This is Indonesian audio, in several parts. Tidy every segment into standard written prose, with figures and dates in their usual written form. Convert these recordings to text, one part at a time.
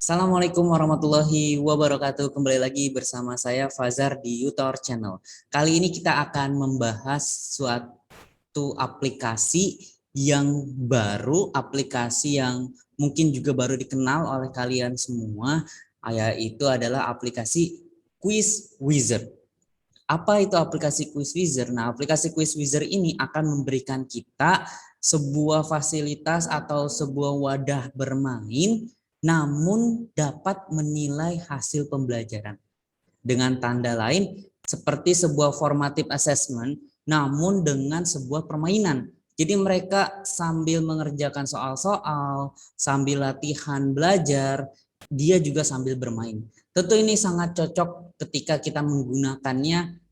Assalamualaikum warahmatullahi wabarakatuh. Kembali lagi bersama saya Fazar di Utor Channel. Kali ini kita akan membahas suatu aplikasi yang baru, aplikasi yang mungkin juga baru dikenal oleh kalian semua, yaitu adalah aplikasi Quiz Wizard. Apa itu aplikasi Quiz Wizard? Nah, aplikasi Quiz Wizard ini akan memberikan kita sebuah fasilitas atau sebuah wadah bermain namun dapat menilai hasil pembelajaran. Dengan tanda lain, seperti sebuah formative assessment, namun dengan sebuah permainan. Jadi mereka sambil mengerjakan soal-soal, sambil latihan belajar, dia juga sambil bermain. Tentu ini sangat cocok ketika kita menggunakannya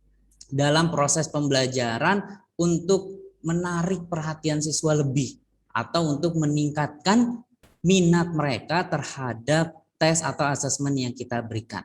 dalam proses pembelajaran untuk menarik perhatian siswa lebih atau untuk meningkatkan minat mereka terhadap tes atau asesmen yang kita berikan.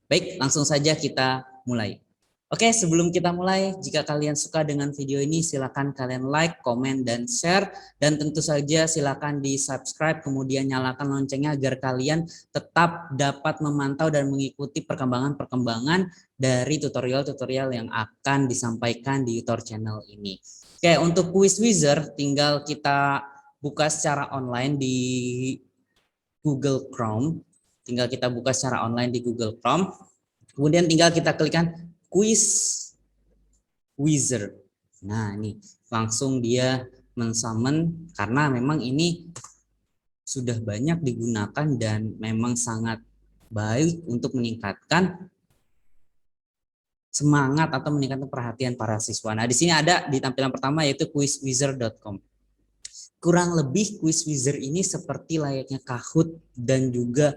Baik, langsung saja kita mulai. Oke, sebelum kita mulai, jika kalian suka dengan video ini, silakan kalian like, komen, dan share. Dan tentu saja silakan di subscribe, kemudian nyalakan loncengnya agar kalian tetap dapat memantau dan mengikuti perkembangan-perkembangan dari tutorial-tutorial yang akan disampaikan di YouTube channel ini. Oke, untuk Quiz Wizard tinggal kita buka secara online di Google Chrome. Tinggal kita buka secara online di Google Chrome. Kemudian tinggal kita klikkan Quiz Wizard. Nah, ini langsung dia mensummon karena memang ini sudah banyak digunakan dan memang sangat baik untuk meningkatkan semangat atau meningkatkan perhatian para siswa. Nah, di sini ada di tampilan pertama yaitu quizwizard.com. Kurang lebih Quiz Wizard ini seperti layaknya Kahoot dan juga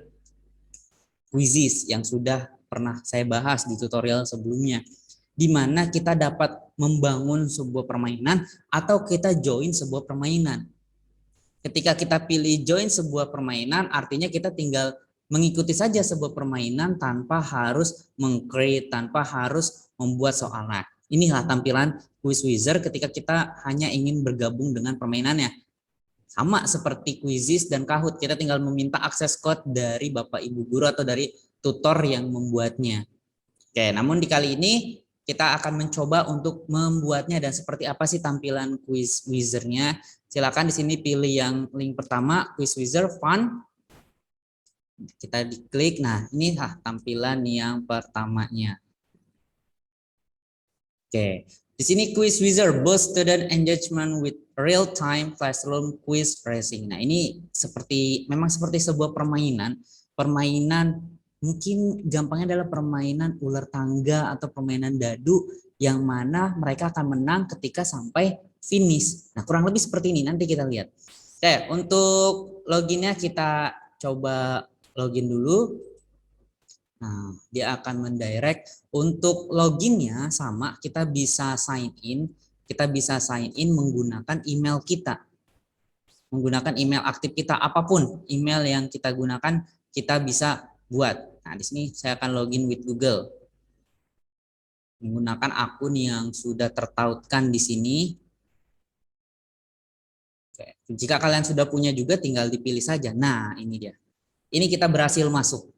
Quizizz yang sudah pernah saya bahas di tutorial sebelumnya, di mana kita dapat membangun sebuah permainan atau kita join sebuah permainan. Ketika kita pilih join sebuah permainan, artinya kita tinggal mengikuti saja sebuah permainan tanpa harus meng-create, tanpa harus membuat soal. Nah, inilah tampilan Quiz Wizard ketika kita hanya ingin bergabung dengan permainannya. Sama seperti Quizizz dan Kahoot, kita tinggal meminta akses code dari Bapak Ibu Guru atau dari tutor yang membuatnya. Oke, namun di kali ini kita akan mencoba untuk membuatnya dan seperti apa sih tampilan Quiz Wizard-nya. Silakan di sini pilih yang link pertama, Quiz Wizard Fun. Kita diklik. Nah, ini tampilan yang pertamanya. Oke, di sini Quiz Wizard boost student engagement with real-time classroom quiz racing. Nah, ini memang seperti sebuah permainan mungkin gampangnya adalah permainan ular tangga atau permainan dadu yang mana mereka akan menang ketika sampai finish. Nah, kurang lebih seperti ini, nanti kita lihat. Oke, untuk loginnya kita coba login dulu. Nah, dia akan mendirect. Untuk loginnya sama, kita bisa sign in. Kita bisa sign in menggunakan email kita. Menggunakan email aktif kita, apapun email yang kita gunakan, kita bisa buat. Nah, di sini saya akan login with Google. Menggunakan akun yang sudah tertautkan di sini. Oke. Jika kalian sudah punya juga, tinggal dipilih saja. Nah, ini dia. Ini kita berhasil masuk.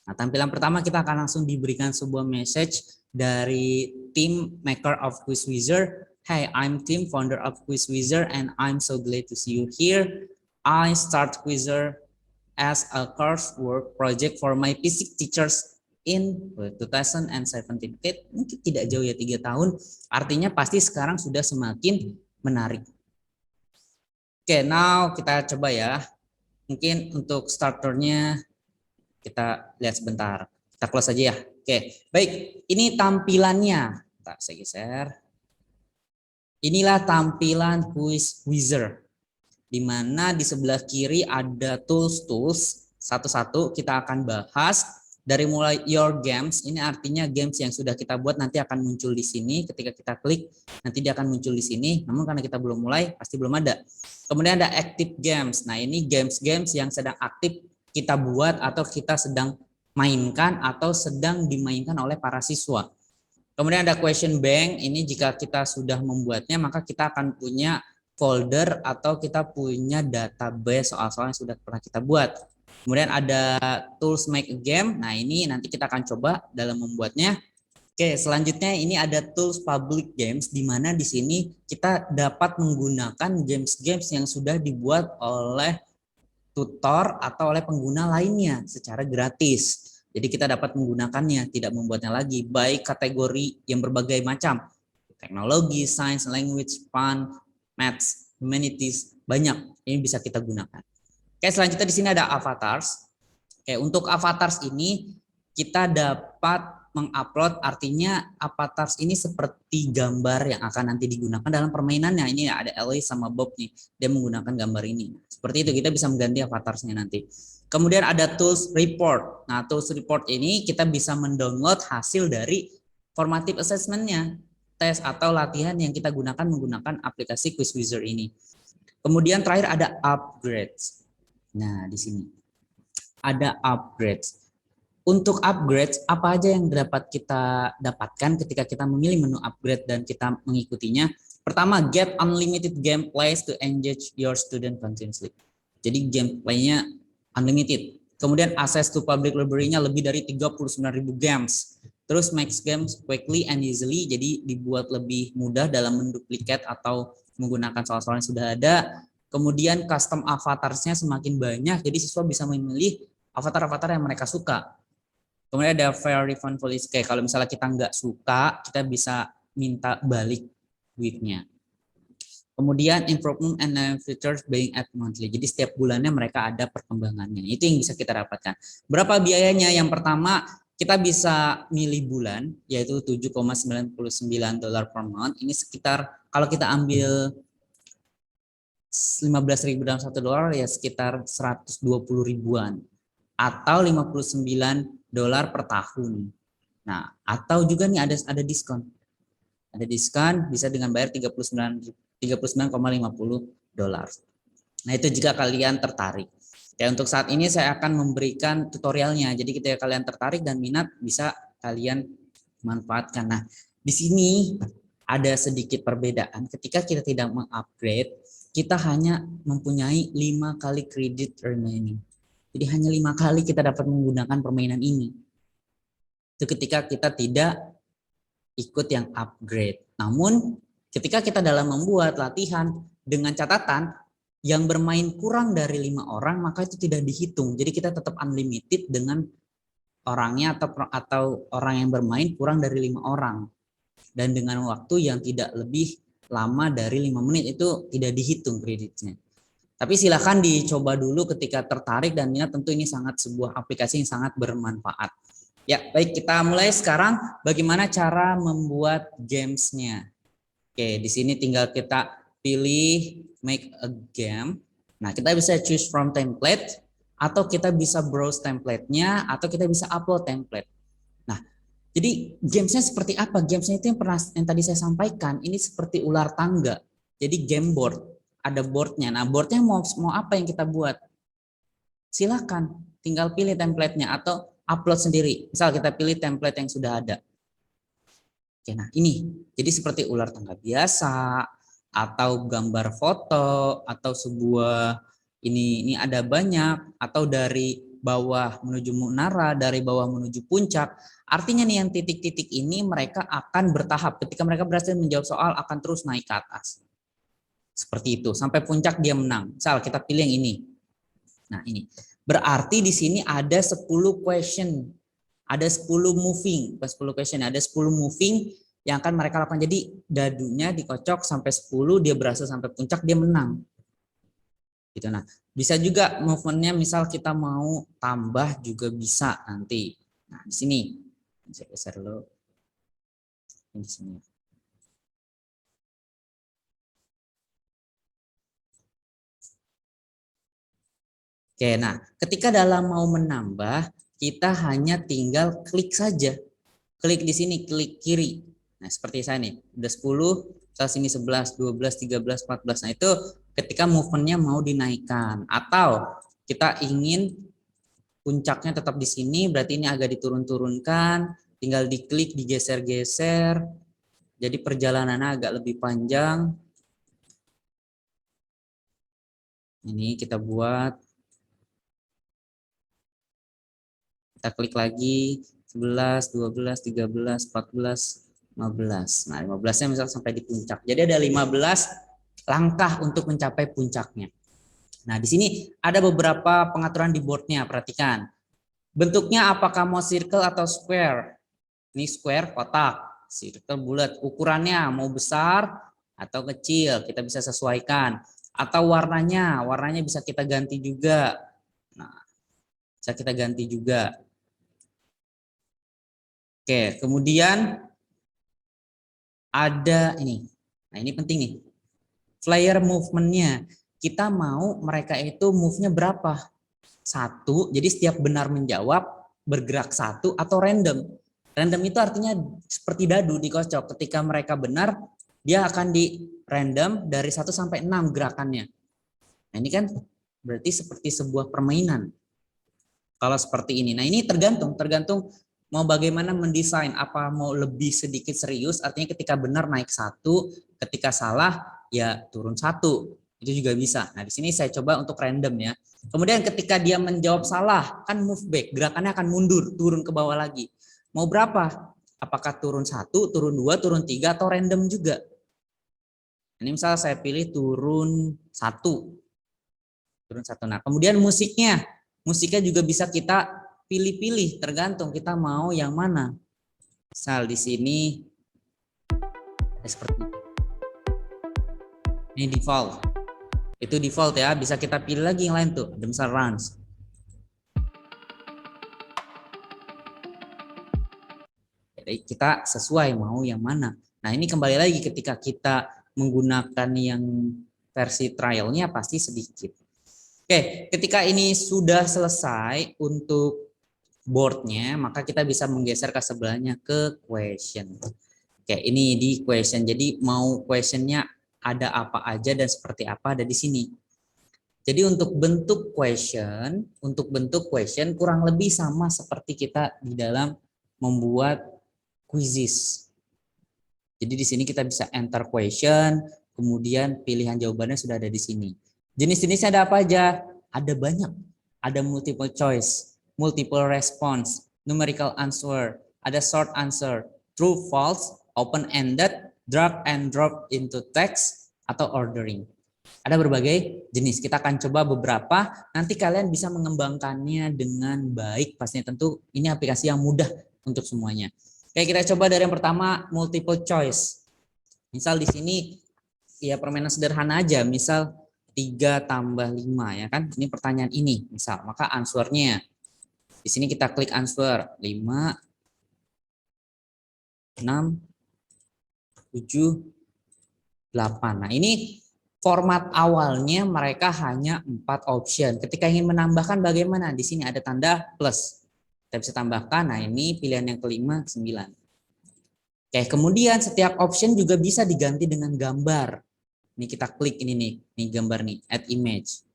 Nah, tampilan pertama kita akan langsung diberikan sebuah message dari tim maker of Quiz Wizard. Hey, I'm Tim, founder of Quiz Wizard, and I'm so glad to see you here. I start Quizzer as a coursework project for my physics teachers in 2017. Mungkin tidak jauh ya, 3 tahun. Artinya pasti sekarang sudah semakin menarik. Oke, now kita coba ya. Mungkin untuk starternya kita lihat sebentar. Kita close aja ya. Oke, baik. Ini tampilannya. Saya geser. Inilah tampilan Quiz Wizard. Di mana di sebelah kiri ada tools-tools. Satu-satu kita akan bahas. Dari mulai your games, ini artinya games yang sudah kita buat nanti akan muncul di sini. Ketika kita klik, nanti dia akan muncul di sini. Namun karena kita belum mulai, pasti belum ada. Kemudian ada active games. Nah, ini games-games yang sedang aktif kita buat atau kita sedang mainkan atau sedang dimainkan oleh para siswa. Kemudian ada question bank, ini jika kita sudah membuatnya maka kita akan punya folder atau kita punya database soal-soal yang sudah pernah kita buat. Kemudian ada tools make a game. Nah, ini nanti kita akan coba dalam membuatnya. Oke, selanjutnya ini ada tools public games, di mana di sini kita dapat menggunakan games-games yang sudah dibuat oleh tutor atau oleh pengguna lainnya secara gratis. Jadi kita dapat menggunakannya, tidak membuatnya lagi, baik kategori yang berbagai macam, teknologi, science, language, fun, maths, humanities, banyak. Ini bisa kita gunakan. Oke, selanjutnya di sini ada avatars. Oke, untuk avatars ini kita dapat mengupload, artinya avatars ini seperti gambar yang akan nanti digunakan dalam permainannya. Ini ada Ellie sama Bob nih, dia menggunakan gambar ini. Seperti itu, kita bisa mengganti avatarsnya nanti. Kemudian ada tools report. Nah, tools report ini kita bisa mendownload hasil dari formative assessment-nya, tes atau latihan yang kita gunakan menggunakan aplikasi Quiz Wizard ini. Kemudian terakhir ada upgrades. Nah, di sini ada upgrades. Untuk upgrades, apa aja yang dapat kita dapatkan ketika kita memilih menu upgrade dan kita mengikutinya? Pertama, get unlimited gameplays to engage your student continuously. Jadi gameplaynya unlimited. Kemudian access to public library-nya lebih dari 39.000 games. Terus makes games quickly and easily, jadi dibuat lebih mudah dalam menduplikat atau menggunakan soal-soal yang sudah ada. Kemudian custom avatarsnya semakin banyak, jadi siswa bisa memilih avatar-avatar yang mereka suka. Kemudian ada fair refund policy, kayak kalau misalnya kita nggak suka, kita bisa minta balik duitnya. Kemudian improvement and features being added monthly. Jadi setiap bulannya mereka ada perkembangannya. Itu yang bisa kita dapatkan. Berapa biayanya? Yang pertama, kita bisa milih bulan, yaitu $7,99 per month. Ini sekitar, kalau kita ambil 15.000 dalam $1 ya sekitar 120 ribuan atau $59 per tahun. Nah, atau juga nih ada diskon. Ada diskon bisa dengan bayar 39,50 dolar. Nah, itu jika kalian tertarik. Ya, untuk saat ini saya akan memberikan tutorialnya. Jadi ketika kalian tertarik dan minat bisa kalian manfaatkan. Nah, di sini ada sedikit perbedaan. Ketika kita tidak mengupgrade, kita hanya mempunyai 5 kali kredit remaining. Jadi hanya 5 kali kita dapat menggunakan permainan ini. Itu ketika kita tidak ikut yang upgrade. Namun ketika kita dalam membuat latihan dengan catatan yang bermain kurang dari 5 orang, maka itu tidak dihitung. Jadi kita tetap unlimited dengan orangnya atau orang yang bermain kurang dari 5 orang. Dan dengan waktu yang tidak lebih lama dari 5 menit itu tidak dihitung kreditnya. Tapi silakan dicoba dulu ketika tertarik dan minat, tentu ini sangat sebuah aplikasi yang sangat bermanfaat. Ya, baik, kita mulai sekarang bagaimana cara membuat gamesnya. Oke, di sini tinggal kita pilih make a game. Nah, kita bisa choose from template, atau kita bisa browse template-nya, atau kita bisa upload template. Nah, jadi gamesnya seperti apa? Gamesnya itu yang tadi saya sampaikan, ini seperti ular tangga. Jadi game board, ada boardnya. Nah, boardnya mau apa yang kita buat? Silakan, tinggal pilih template-nya atau upload sendiri. Misal kita pilih template yang sudah ada. Oke, nah ini, jadi seperti ular tangga biasa, atau gambar foto, atau sebuah ini ada banyak, atau dari bawah menuju menara, dari bawah menuju puncak. Artinya nih yang titik-titik ini mereka akan bertahap. Ketika mereka berhasil menjawab soal akan terus naik ke atas. Seperti itu, sampai puncak dia menang. Misal kita pilih yang ini. Nah ini, berarti di sini ada 10 question. Ada 10 moving, bukan 10 question, ada 10 moving yang akan mereka lakukan. Jadi dadunya dikocok sampai 10, dia berhasil sampai puncak, dia menang. Gitu. Nah, bisa juga movementnya misal kita mau tambah juga bisa nanti. Nah, di sini saya geser dulu. Di sini. Oke, nah ketika dalam mau menambah, kita hanya tinggal klik saja. Klik di sini, klik kiri. Nah, seperti saya nih, udah 10, saat sini 11, 12, 13, 14. Nah, itu ketika movementnya mau dinaikkan. Atau kita ingin puncaknya tetap di sini, berarti ini agak diturun-turunkan, tinggal diklik, digeser-geser. Jadi perjalanannya agak lebih panjang. Ini kita buat Kita klik lagi 11, 12, 13, 14, 15. Nah, 15-nya misal sampai di puncak. Jadi ada 15 langkah untuk mencapai puncaknya. Nah, di sini ada beberapa pengaturan di boardnya, perhatikan. Bentuknya apakah mau circle atau square? Ini square, kotak. Circle, bulat. Ukurannya mau besar atau kecil, kita bisa sesuaikan. Atau warnanya bisa kita ganti juga. Nah, bisa kita ganti juga. Oke, kemudian ada ini. Nah, ini penting nih. Flyer movement-nya. Kita mau mereka itu move-nya berapa? Satu, jadi setiap benar menjawab bergerak satu atau random. Random itu artinya seperti dadu dikocok. Ketika mereka benar, dia akan di random dari 1 sampai 6 gerakannya. Nah, ini kan berarti seperti sebuah permainan. Kalau seperti ini. Nah, ini tergantung mau bagaimana mendesain, apa mau lebih sedikit serius, artinya ketika benar naik 1, ketika salah ya turun 1. Itu juga bisa. Nah, di sini saya coba untuk random ya. Kemudian ketika dia menjawab salah, kan move back, gerakannya akan mundur, turun ke bawah lagi. Mau berapa? Apakah turun 1, turun 2, turun 3, atau random juga? Ini misal saya pilih turun 1. Turun 1. Nah, kemudian musiknya juga bisa kita pilih-pilih, tergantung kita mau yang mana. Misal di sini seperti ini default. Itu default ya, bisa kita pilih lagi yang lain tuh. Ada misal runs. Jadi kita sesuai mau yang mana. Nah, ini kembali lagi ketika kita menggunakan yang versi trialnya pasti sedikit. Oke, ketika ini sudah selesai untuk boardnya, maka kita bisa menggeser ke sebelahnya ke question. Oke, ini di question. Jadi mau questionnya ada apa aja dan seperti apa ada di sini. Jadi untuk bentuk question kurang lebih sama seperti kita di dalam membuat quizzes. Jadi di sini kita bisa enter question, kemudian pilihan jawabannya sudah ada di sini. Jenis-jenisnya ada apa aja? Ada banyak. Ada multiple choice, multiple response, numerical answer, ada short answer, true, false, open-ended, drag and drop into text, atau ordering. Ada berbagai jenis. Kita akan coba beberapa. Nanti kalian bisa mengembangkannya dengan baik. Pastinya tentu ini aplikasi yang mudah untuk semuanya. Oke, kita coba dari yang pertama, multiple choice. Misal di sini ya permainan sederhana aja. Misal 3 tambah 5 ya kan. Ini pertanyaan ini misal. Maka answernya di sini kita klik answer 5, 6, 7, 8. Nah, ini format awalnya mereka hanya 4 option. Ketika ingin menambahkan bagaimana? Di sini ada tanda plus. Kita bisa tambahkan. Nah, ini pilihan yang kelima 9. Oke, kemudian setiap option juga bisa diganti dengan gambar. Ini kita klik ini nih, gambar nih, add image.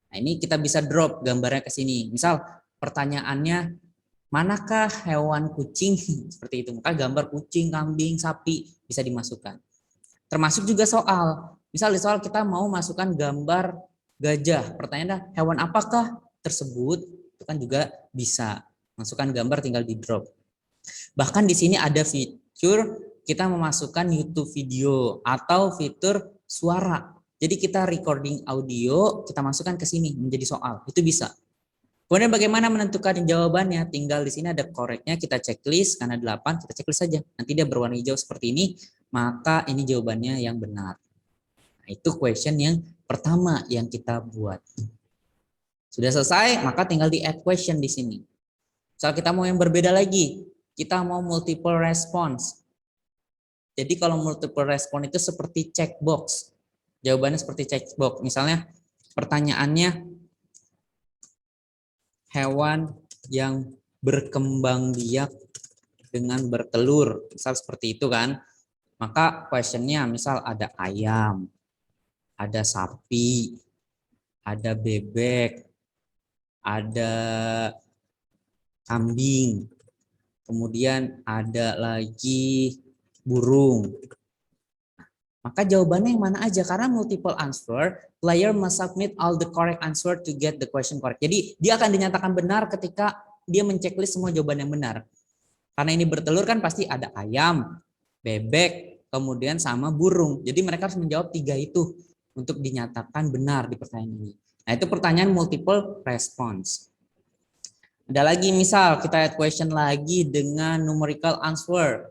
Nah, ini kita bisa drop gambarnya ke sini. Misal pertanyaannya, manakah hewan kucing? Seperti itu. Maka gambar kucing, kambing, sapi bisa dimasukkan. Termasuk juga soal. Misal di soal kita mau masukkan gambar gajah. Pertanyaannya, hewan apakah tersebut? Itu kan juga bisa. Masukkan gambar tinggal di drop. Bahkan di sini ada fitur kita memasukkan YouTube video atau fitur suara. Jadi kita recording audio, kita masukkan ke sini menjadi soal. Itu bisa. Kemudian bagaimana menentukan jawabannya? Tinggal di sini ada koreknya, kita checklist, karena 8, kita checklist saja. Nanti dia berwarna hijau seperti ini, maka ini jawabannya yang benar. Nah, itu question yang pertama yang kita buat. Sudah selesai, maka tinggal di add question di sini. Soal kita mau yang berbeda lagi, kita mau multiple response. Jadi kalau multiple response itu seperti checkbox. Jawabannya seperti checkbox. Misalnya pertanyaannya, hewan yang berkembang biak dengan bertelur, misal seperti itu kan. Maka questionnya misal ada ayam, ada sapi, ada bebek, ada kambing, kemudian ada lagi burung. Maka jawabannya yang mana aja, karena multiple answer, player must submit all the correct answer to get the question correct. Jadi dia akan dinyatakan benar ketika dia menceklis semua jawaban yang benar. Karena ini bertelur kan pasti ada ayam, bebek, kemudian sama burung. Jadi mereka harus menjawab 3 itu untuk dinyatakan benar di pertanyaan ini. Nah, itu pertanyaan multiple response. Ada lagi misal kita add question lagi dengan numerical answer.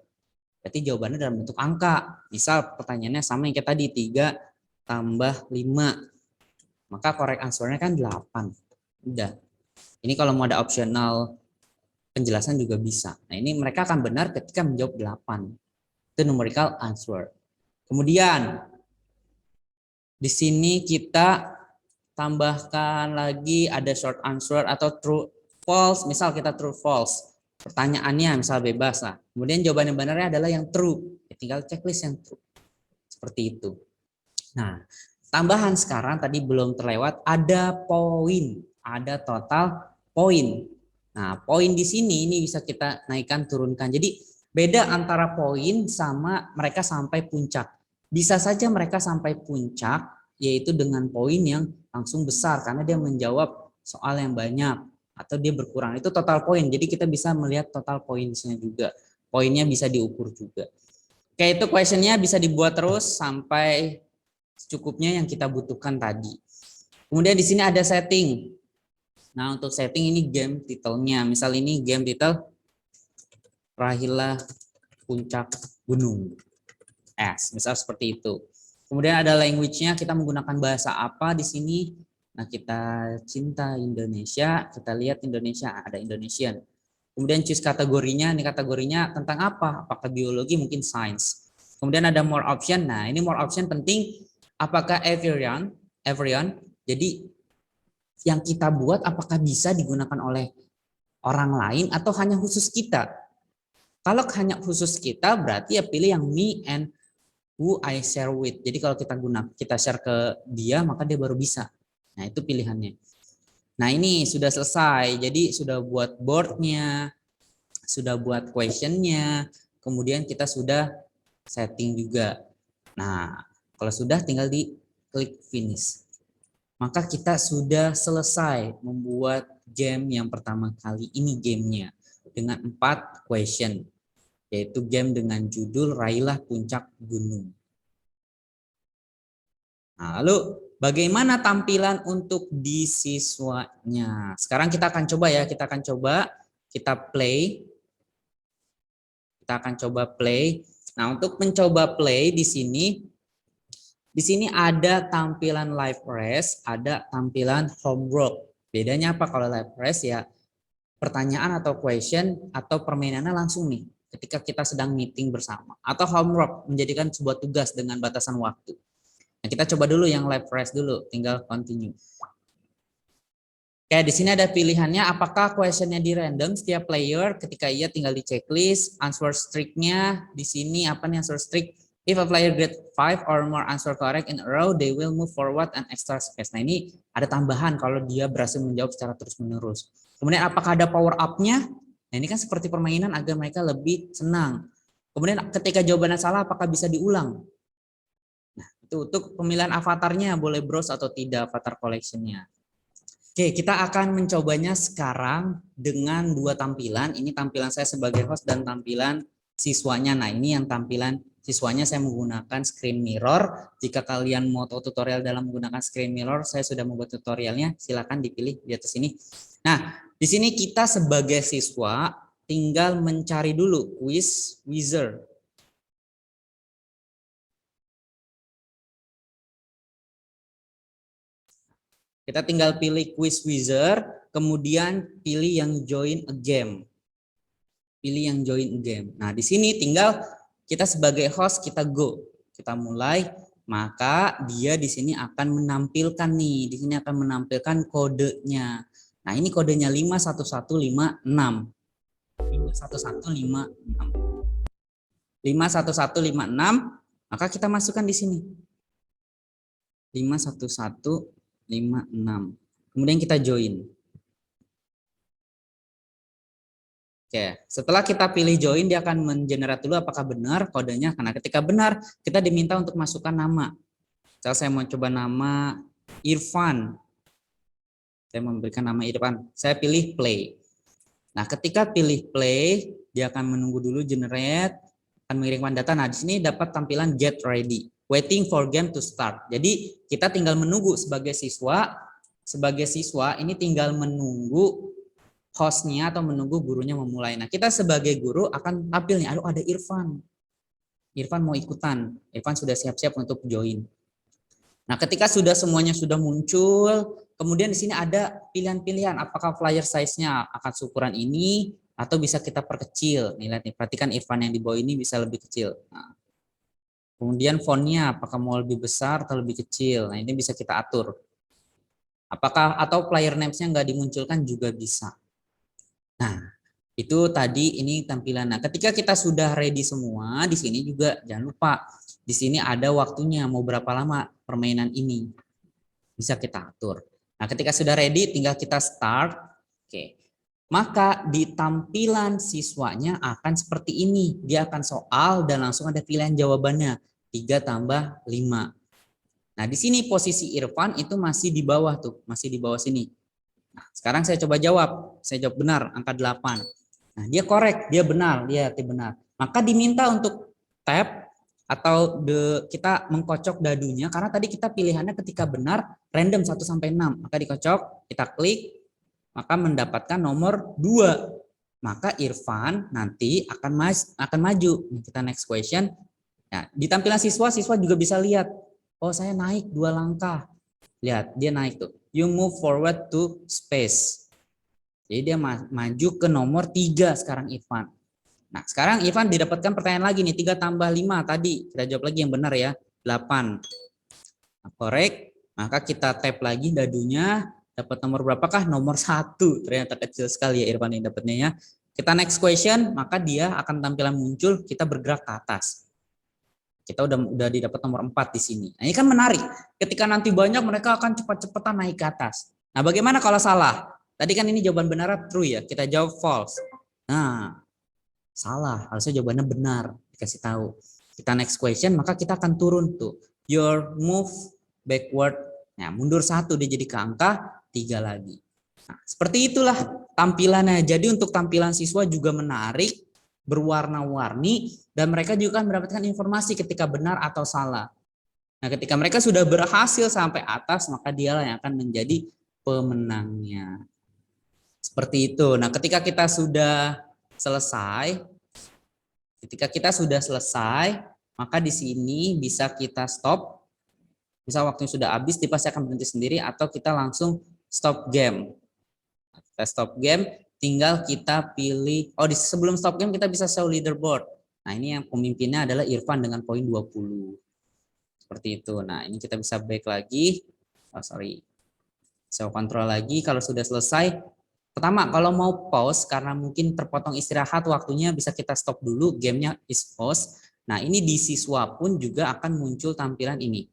Berarti jawabannya dalam bentuk angka. Misal pertanyaannya sama yang kayak tadi, 3 tambah 5. Maka correct answer-nya kan 8. Udah. Ini kalau mau ada optional penjelasan juga bisa. Nah, ini mereka akan benar ketika menjawab 8. Itu numerical answer. Kemudian di sini kita tambahkan lagi ada short answer atau true false. Misal kita true false. Pertanyaannya misal bebas lah. Kemudian jawaban yang benarnya adalah yang true. Ya, tinggal checklist yang true. Seperti itu. Nah, tambahan sekarang tadi belum terlewat ada poin, ada total poin. Nah, poin di sini ini bisa kita naikkan turunkan. Jadi beda antara poin sama mereka sampai puncak. Bisa saja mereka sampai puncak yaitu dengan poin yang langsung besar karena dia menjawab soal yang banyak atau dia berkurang. Itu total poin. Jadi kita bisa melihat total poinnya juga. Poinnya bisa diukur juga. Oke, itu questionnya bisa dibuat terus sampai secukupnya yang kita butuhkan tadi. Kemudian di sini ada setting. Nah, untuk setting ini game titelnya. Misal ini game title Rahilah Puncak Gunung S. Misal seperti itu. Kemudian ada language-nya, kita menggunakan bahasa apa di sini. Nah, kita cinta Indonesia, kita lihat Indonesia, ada Indonesian. Kemudian choose kategorinya, ini kategorinya tentang apa? Apakah biologi, mungkin science. Kemudian ada more option. Nah, ini more option penting. Apakah everyone? Jadi yang kita buat apakah bisa digunakan oleh orang lain atau hanya khusus kita? Kalau hanya khusus kita berarti ya pilih yang me and who I share with. Jadi kalau kita share ke dia maka dia baru bisa. Nah, itu pilihannya. Nah, ini sudah selesai. Jadi sudah buat boardnya, sudah buat questionnya, kemudian kita sudah setting juga. Nah, kalau sudah tinggal di klik finish. Maka kita sudah selesai membuat game yang pertama kali ini gamenya dengan 4 question, yaitu game dengan judul Raihlah Puncak Gunung. Nah, lalu bagaimana tampilan untuk di siswanya? Sekarang kita akan coba ya, kita play. Kita akan coba play. Nah, untuk mencoba play di sini ada tampilan live race, ada tampilan homework. Bedanya apa kalau live race ya? Pertanyaan atau question atau permainannya langsung nih ketika kita sedang meeting bersama. Atau homework menjadikan sebuah tugas dengan batasan waktu. Nah, kita coba dulu yang live race dulu, tinggal continue. Oke, di sini ada pilihannya apakah questionnya di random setiap player, ketika iya tinggal di checklist, answer streak-nya di sini apa nih answer streak? If a player get 5 or more answer correct in a row, they will move forward an extra space. Nah, ini ada tambahan kalau dia berhasil menjawab secara terus-menerus. Kemudian apakah ada power up-nya? Nah, ini kan seperti permainan agar mereka lebih senang. Kemudian ketika jawabannya salah apakah bisa diulang? Nah, itu untuk pemilihan avatarnya boleh browse atau tidak avatar collection-nya. Oke, kita akan mencobanya sekarang dengan 2 tampilan. Ini tampilan saya sebagai host dan tampilan siswanya. Nah, ini yang tampilan siswanya saya menggunakan screen mirror. Jika kalian mau tahu tutorial dalam menggunakan screen mirror, saya sudah membuat tutorialnya. Silakan dipilih di atas ini. Nah, di sini kita sebagai siswa tinggal mencari dulu quiz wizard. Kita tinggal pilih quiz wizard, kemudian pilih yang join a game. Pilih yang join a game. Nah, di sini tinggal kita sebagai host kita go. Kita mulai, maka dia di sini akan menampilkan nih, di sini akan menampilkan kodenya. Nah, ini kodenya 51156. 51156. 51156, maka kita masukkan di sini. 51156. Kemudian kita join. Oke, setelah kita pilih join, dia akan mengenerate dulu apakah benar kodenya. Karena ketika benar, kita diminta untuk masukkan nama. Misal saya mau coba nama Irfan. Saya memberikan nama Irfan. Saya pilih play. Nah, ketika pilih play, dia akan menunggu dulu generate, akan mengirimkan data. Nah, di sini dapat tampilan get ready, waiting for game to start. Jadi, kita tinggal menunggu sebagai siswa ini tinggal menunggu hostnya atau menunggu gurunya memulai. Nah, kita sebagai guru akan tampil nih, aduh ada Irfan. Irfan mau ikutan. Irfan sudah siap-siap untuk join. Nah, ketika semuanya sudah muncul, kemudian di sini ada pilihan-pilihan apakah flyer size-nya akan seukuran ini atau bisa kita perkecil. Nih, lihat nih, perhatikan Irfan yang di bawah ini bisa lebih kecil. Nah, kemudian fontnya apakah mau lebih besar atau lebih kecil. Nah, ini bisa kita atur. Apakah atau player names-nya nggak dimunculkan juga bisa. Nah, itu tadi ini tampilan. Nah, ketika kita sudah ready semua, di sini juga jangan lupa di sini ada waktunya mau berapa lama permainan ini. Bisa kita atur. Nah, ketika sudah ready tinggal kita start. Oke. Maka di tampilan siswanya akan seperti ini. Dia akan soal dan langsung ada pilihan jawabannya. 3 tambah 5. Nah, di sini posisi Irfan itu masih di bawah tuh, masih di bawah sini. Nah, sekarang saya coba jawab. Saya jawab benar, angka 8. Nah, dia korek, dia benar, dia benar. Maka diminta untuk tap atau kita mengkocok dadunya karena tadi kita pilihannya ketika benar random 1 sampai 6. Maka dikocok, kita klik, maka mendapatkan nomor 2. Maka Irfan nanti akan maju. Kita next question. Nah, di tampilan siswa juga bisa lihat, oh saya naik 2 langkah. Lihat, dia naik tuh. You move forward to space. Jadi dia maju ke nomor 3 sekarang Irfan. Nah, sekarang Irfan didapatkan pertanyaan lagi nih, 3 tambah 5 tadi. Kita jawab lagi yang benar ya, 8. Nah, korek, maka kita tap lagi dadunya, dapat nomor berapakah? Nomor 1. Ternyata kecil sekali ya Irfan yang dapatnya ya. Kita next question, maka dia akan tampilan muncul, kita bergerak ke atas. Kita udah didapat nomor 4 di sini. Nah, ini kan menarik. Ketika nanti banyak mereka akan cepat-cepatan naik ke atas. Nah, bagaimana kalau salah? Tadi kan ini jawaban benar true ya. Kita jawab false. Nah, salah. Harusnya jawabannya benar. Dikasih tahu. Kita next question, maka kita akan turun tuh. Your move backward. Nah, mundur 1 dia jadi ke angka 3 lagi. Nah, seperti itulah tampilannya. Jadi untuk tampilan siswa juga menarik, berwarna-warni, dan mereka juga akan mendapatkan informasi ketika benar atau salah. Nah, ketika mereka sudah berhasil sampai atas, maka dialah yang akan menjadi pemenangnya. Seperti itu. Nah, ketika kita sudah selesai, maka di sini bisa kita stop. Bisa waktunya sudah habis, dia pasti akan berhenti sendiri, atau kita langsung stop game. Kita stop game, tinggal kita pilih, sebelum stop game kita bisa show leaderboard. Nah, ini yang pemimpinnya adalah Irfan dengan poin 20. Seperti itu. Nah, ini kita bisa back lagi. Show control lagi kalau sudah selesai. Pertama, kalau mau pause karena mungkin terpotong istirahat waktunya, bisa kita stop dulu, gamenya is pause. Nah, ini di siswa pun juga akan muncul tampilan ini,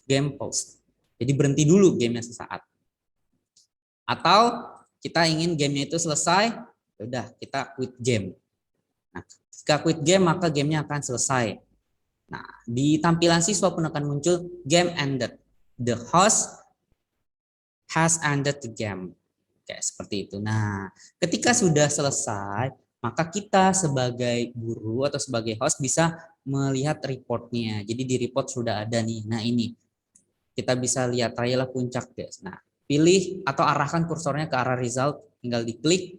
game pause. Jadi berhenti dulu gamenya sesaat. Atau kita ingin gamenya itu selesai, udah kita quit game. Nah, jika quit game maka gamenya akan selesai. Nah, di tampilan siswa pun akan muncul game ended. The host has ended the game. Kayak seperti itu. Nah, ketika sudah selesai, maka kita sebagai guru atau sebagai host bisa melihat reportnya. Jadi di report sudah ada nih. Nah, ini kita bisa lihat rayalah puncak, guys. Nah, pilih atau arahkan kursornya ke arah result, tinggal diklik.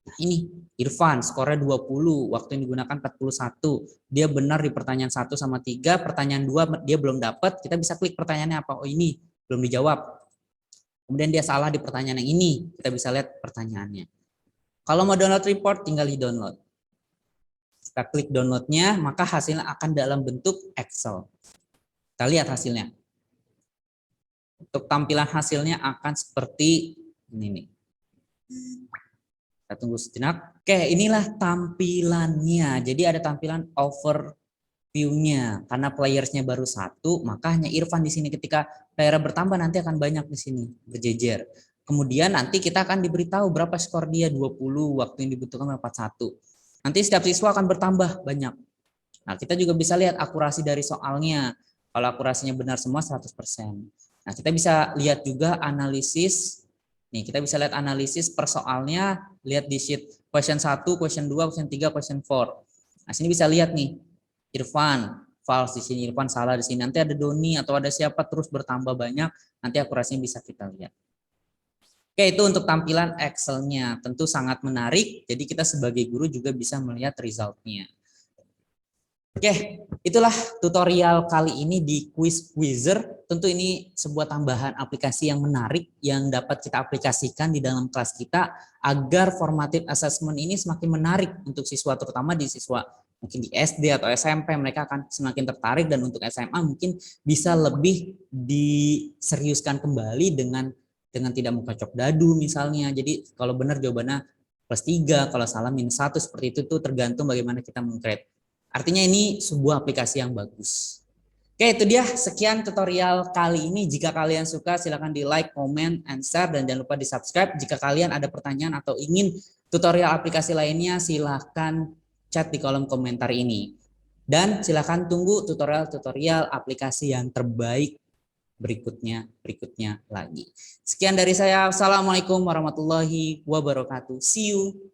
Nah, ini Irfan skornya 20, waktu yang digunakan 41. Dia benar di pertanyaan 1 sama 3, pertanyaan 2 dia belum dapat, kita bisa klik pertanyaannya apa. Oh, ini belum dijawab. Kemudian dia salah di pertanyaan yang ini, kita bisa lihat pertanyaannya. Kalau mau download report, tinggal di-download. Kita klik downloadnya, maka hasilnya akan dalam bentuk Excel. Kita lihat hasilnya. Untuk tampilan hasilnya akan seperti ini nih. Kita tunggu sejenak. Oke, inilah tampilannya. Jadi ada tampilan overview-nya. Karena playersnya baru 1, maka hanya Irfan di sini. Ketika player bertambah nanti akan banyak di sini, berjejer. Kemudian nanti kita akan diberitahu berapa skor dia, 20, waktu yang dibutuhkan 41. Nanti setiap siswa akan bertambah banyak. Nah, kita juga bisa lihat akurasi dari soalnya. Kalau akurasinya benar semua 100%. Nah, kita bisa lihat juga analisis. Nih, kita bisa lihat analisis per soalnya, lihat di sheet question 1, question 2, question 3, question 4. Nah, sini bisa lihat nih. Irfan, false di sini, Irfan salah di sini. Nanti ada Doni atau ada siapa terus bertambah banyak, nanti akurasinya bisa kita lihat. Oke, itu untuk tampilan Excel-nya. Tentu sangat menarik, jadi kita sebagai guru juga bisa melihat result-nya. Oke, itulah tutorial kali ini di Quiz Quizzer. Tentu ini sebuah tambahan aplikasi yang menarik yang dapat kita aplikasikan di dalam kelas kita agar formative assessment ini semakin menarik untuk siswa, terutama di siswa mungkin di SD atau SMP, mereka akan semakin tertarik, dan untuk SMA mungkin bisa lebih diseriuskan kembali dengan tidak mengkocok dadu misalnya. Jadi kalau benar jawabannya +3, kalau salah -1, seperti itu tuh tergantung bagaimana kita mengcreate. Artinya ini sebuah aplikasi yang bagus. Oke, itu dia sekian tutorial kali ini. Jika kalian suka silahkan di like, comment, and share, dan jangan lupa di subscribe. Jika kalian ada pertanyaan atau ingin tutorial aplikasi lainnya silahkan chat di kolom komentar ini. Dan silahkan tunggu tutorial-tutorial aplikasi yang terbaik berikutnya lagi. Sekian dari saya. Assalamualaikum warahmatullahi wabarakatuh. See you.